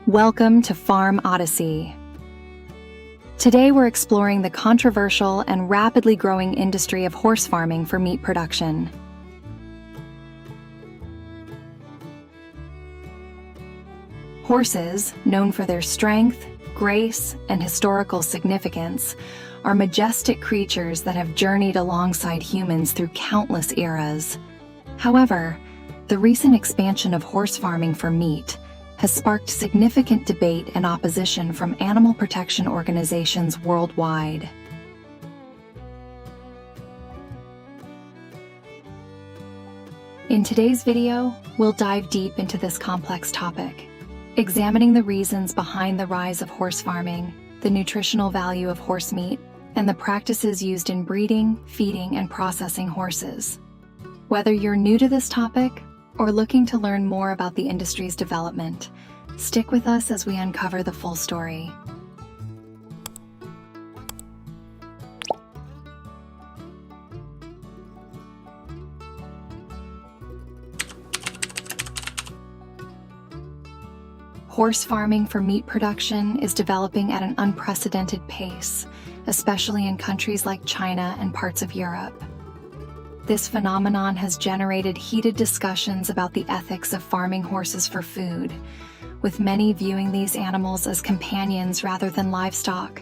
Welcome to Farm Odyssey. Today we're exploring the controversial and rapidly growing industry of horse farming for meat production. Horses, known for their strength, grace, and historical significance, are majestic creatures that have journeyed alongside humans through countless eras. However, the recent expansion of horse farming for meat has sparked significant debate and opposition from animal protection organizations worldwide. In today's video, we'll dive deep into this complex topic, examining the reasons behind the rise of horse farming, the nutritional value of horse meat, and the practices used in breeding, feeding, and processing horses. Whether you're new to this topic or looking to learn more about the industry's development, stick with us as we uncover the full story. Horse farming for meat production is developing at an unprecedented pace, especially in countries like China and parts of Europe. This phenomenon has generated heated discussions about the ethics of farming horses for food, with many viewing these animals as companions rather than livestock.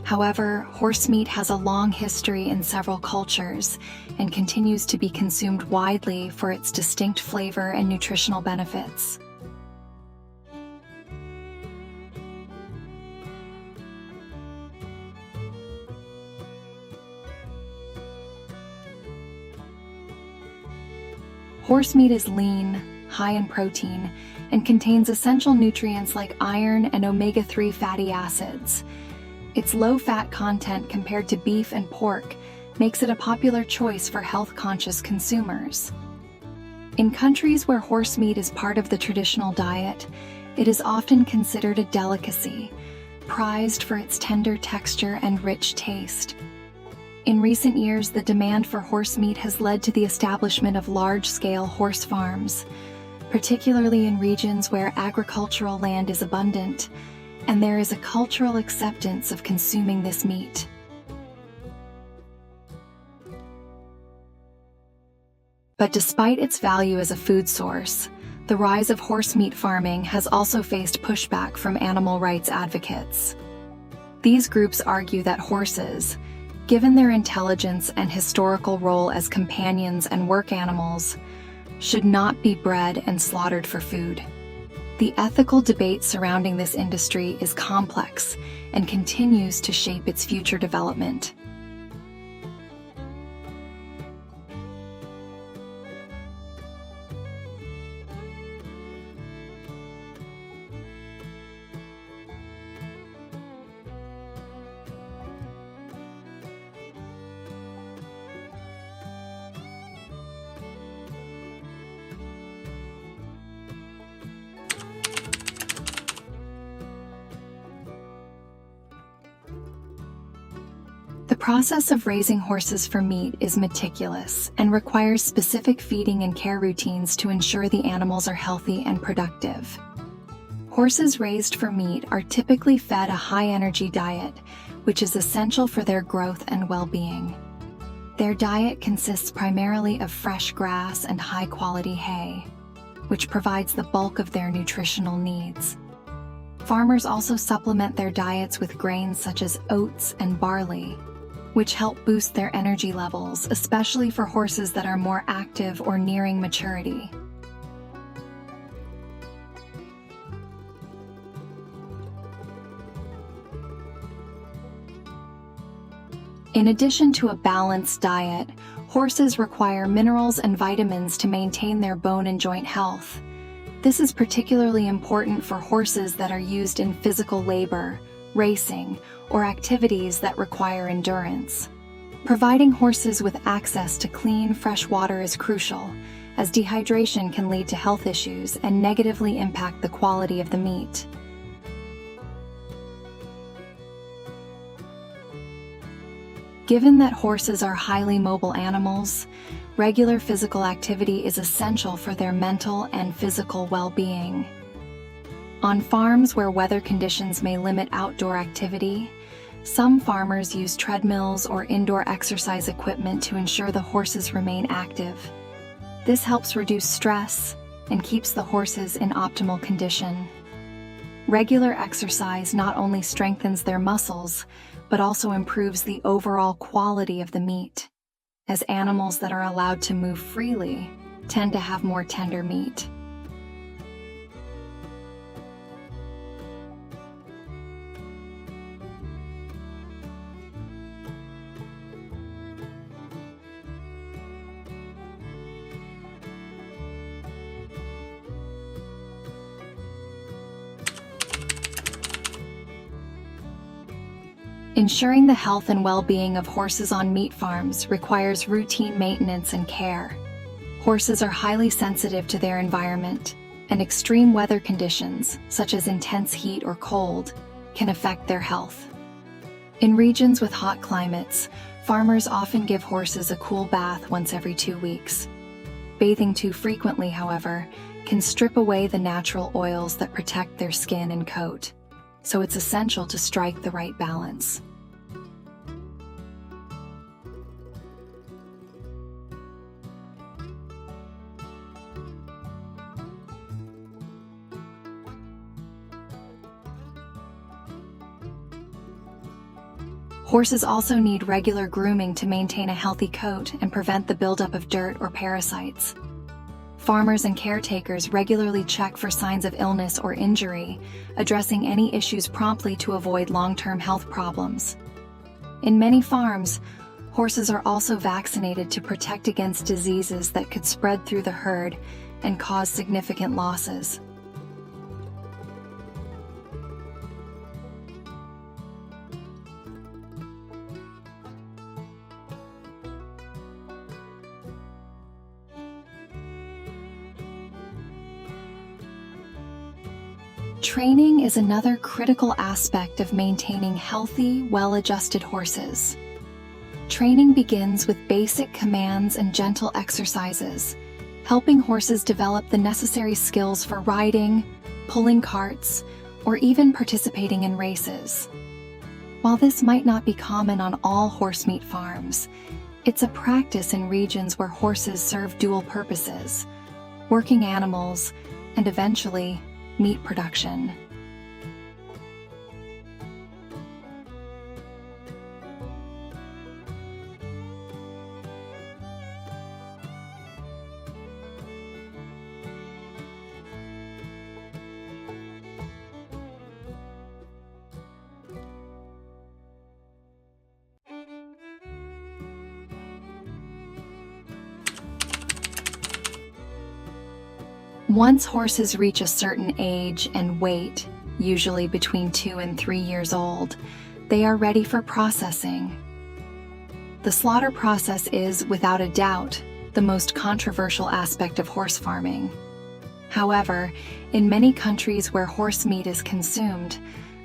However, horse meat has a long history in several cultures and continues to be consumed widely for its distinct flavor and nutritional benefits. Horse meat is lean, high in protein, and contains essential nutrients like iron and omega-3 fatty acids. Its low fat content compared to beef and pork makes it a popular choice for health-conscious consumers. In countries where horse meat is part of the traditional diet, it is often considered a delicacy, prized for its tender texture and rich taste. In recent years, the demand for horse meat has led to the establishment of large-scale horse farms, particularly in regions where agricultural land is abundant, and there is a cultural acceptance of consuming this meat. But despite its value as a food source, the rise of horse meat farming has also faced pushback from animal rights advocates. These groups argue that horses, given their intelligence and historical role as companions and work animals, should not be bred and slaughtered for food. The ethical debate surrounding this industry is complex and continues to shape its future development. The process of raising horses for meat is meticulous and requires specific feeding and care routines to ensure the animals are healthy and productive. Horses raised for meat are typically fed a high-energy diet, which is essential for their growth and well-being. Their diet consists primarily of fresh grass and high-quality hay, which provides the bulk of their nutritional needs. Farmers also supplement their diets with grains such as oats and barley, which help boost their energy levels, especially for horses that are more active or nearing maturity. In addition to a balanced diet, horses require minerals and vitamins to maintain their bone and joint health. This is particularly important for horses that are used in physical labor, racing, or activities that require endurance. Providing horses with access to clean, fresh water is crucial, as dehydration can lead to health issues and negatively impact the quality of the meat. Given that horses are highly mobile animals, regular physical activity is essential for their mental and physical well-being. On farms where weather conditions may limit outdoor activity, some farmers use treadmills or indoor exercise equipment to ensure the horses remain active. This helps reduce stress and keeps the horses in optimal condition. Regular exercise not only strengthens their muscles, but also improves the overall quality of the meat, as animals that are allowed to move freely tend to have more tender meat. Ensuring the health and well-being of horses on meat farms requires routine maintenance and care. Horses are highly sensitive to their environment, and extreme weather conditions, such as intense heat or cold, can affect their health. In regions with hot climates, farmers often give horses a cool bath once every 2 weeks. Bathing too frequently, however, can strip away the natural oils that protect their skin and coat, so it's essential to strike the right balance. Horses also need regular grooming to maintain a healthy coat and prevent the buildup of dirt or parasites. Farmers and caretakers regularly check for signs of illness or injury, addressing any issues promptly to avoid long-term health problems. In many farms, horses are also vaccinated to protect against diseases that could spread through the herd and cause significant losses. Training is another critical aspect of maintaining healthy, well-adjusted horses. Training begins with basic commands and gentle exercises, helping horses develop the necessary skills for riding, pulling carts, or even participating in races. While this might not be common on all horse meat farms, it's a practice in regions where horses serve dual purposes: working animals and eventually meat production. Once horses reach a certain age and weight, usually between 2 and 3 years old, they are ready for processing. The slaughter process is, without a doubt, the most controversial aspect of horse farming. However, in many countries where horse meat is consumed,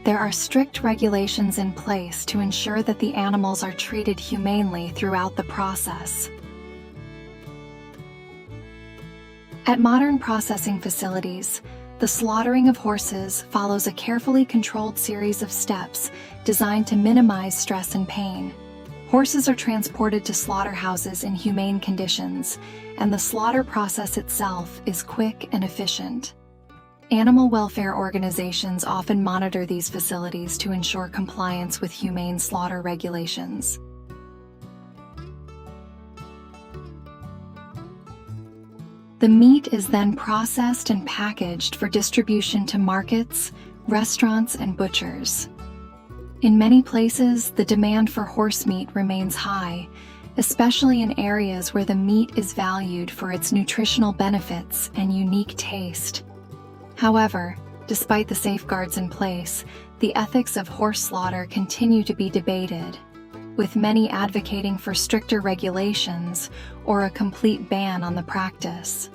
there are strict regulations in place to ensure that the animals are treated humanely throughout the process. At modern processing facilities, the slaughtering of horses follows a carefully controlled series of steps designed to minimize stress and pain. Horses are transported to slaughterhouses in humane conditions, and the slaughter process itself is quick and efficient. Animal welfare organizations often monitor these facilities to ensure compliance with humane slaughter regulations. The meat is then processed and packaged for distribution to markets, restaurants, and butchers. In many places, the demand for horse meat remains high, especially in areas where the meat is valued for its nutritional benefits and unique taste. However, despite the safeguards in place, the ethics of horse slaughter continue to be debated, with many advocating for stricter regulations or a complete ban on the practice.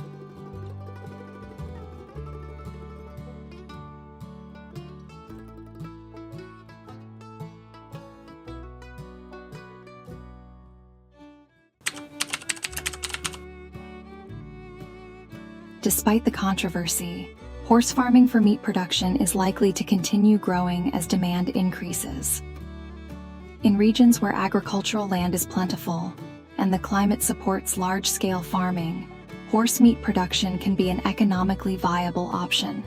Despite the controversy, horse farming for meat production is likely to continue growing as demand increases. In regions where agricultural land is plentiful and the climate supports large-scale farming, horse meat production can be an economically viable option.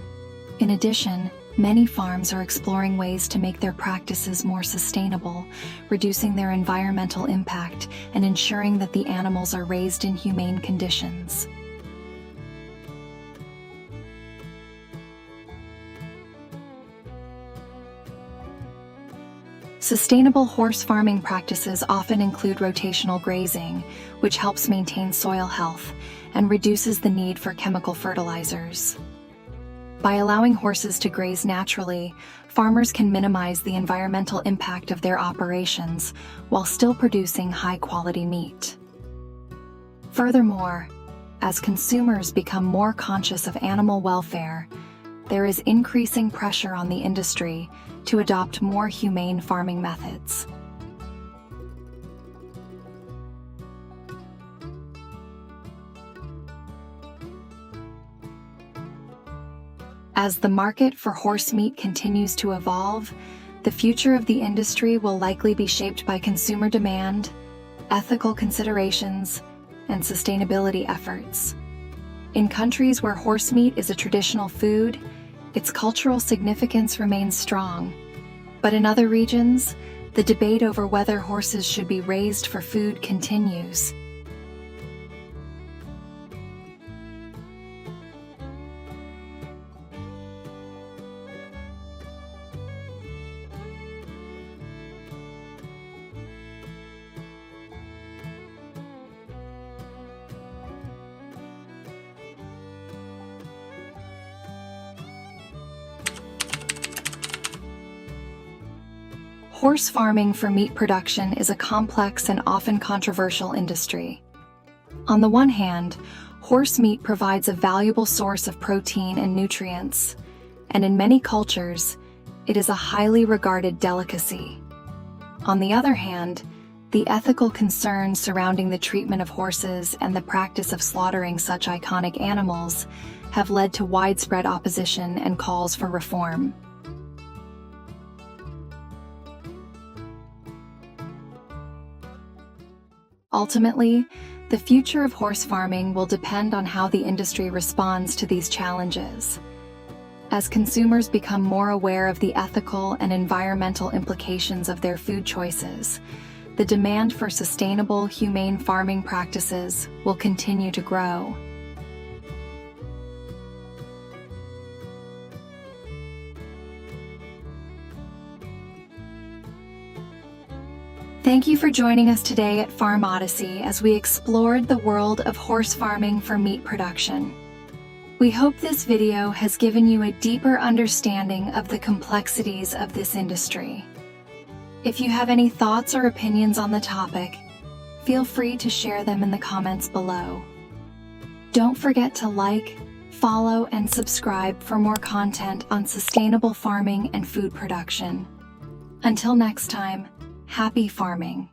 In addition, many farms are exploring ways to make their practices more sustainable, reducing their environmental impact and ensuring that the animals are raised in humane conditions. Sustainable horse farming practices often include rotational grazing, which helps maintain soil health and reduces the need for chemical fertilizers. By allowing horses to graze naturally, farmers can minimize the environmental impact of their operations while still producing high-quality meat. Furthermore, as consumers become more conscious of animal welfare, there is increasing pressure on the industry to adopt more humane farming methods. As the market for horse meat continues to evolve, the future of the industry will likely be shaped by consumer demand, ethical considerations, and sustainability efforts. In countries where horse meat is a traditional food, its cultural significance remains strong. But in other regions, the debate over whether horses should be raised for food continues. Horse farming for meat production is a complex and often controversial industry. On the one hand, horse meat provides a valuable source of protein and nutrients, and in many cultures, it is a highly regarded delicacy. On the other hand, the ethical concerns surrounding the treatment of horses and the practice of slaughtering such iconic animals have led to widespread opposition and calls for reform. Ultimately, the future of horse farming will depend on how the industry responds to these challenges. As consumers become more aware of the ethical and environmental implications of their food choices, the demand for sustainable, humane farming practices will continue to grow. Thank you for joining us today at Farm Odyssey as we explored the world of horse farming for meat production. We hope this video has given you a deeper understanding of the complexities of this industry. If you have any thoughts or opinions on the topic, feel free to share them in the comments below. Don't forget to like, follow, and subscribe for more content on sustainable farming and food production. Until next time, happy farming.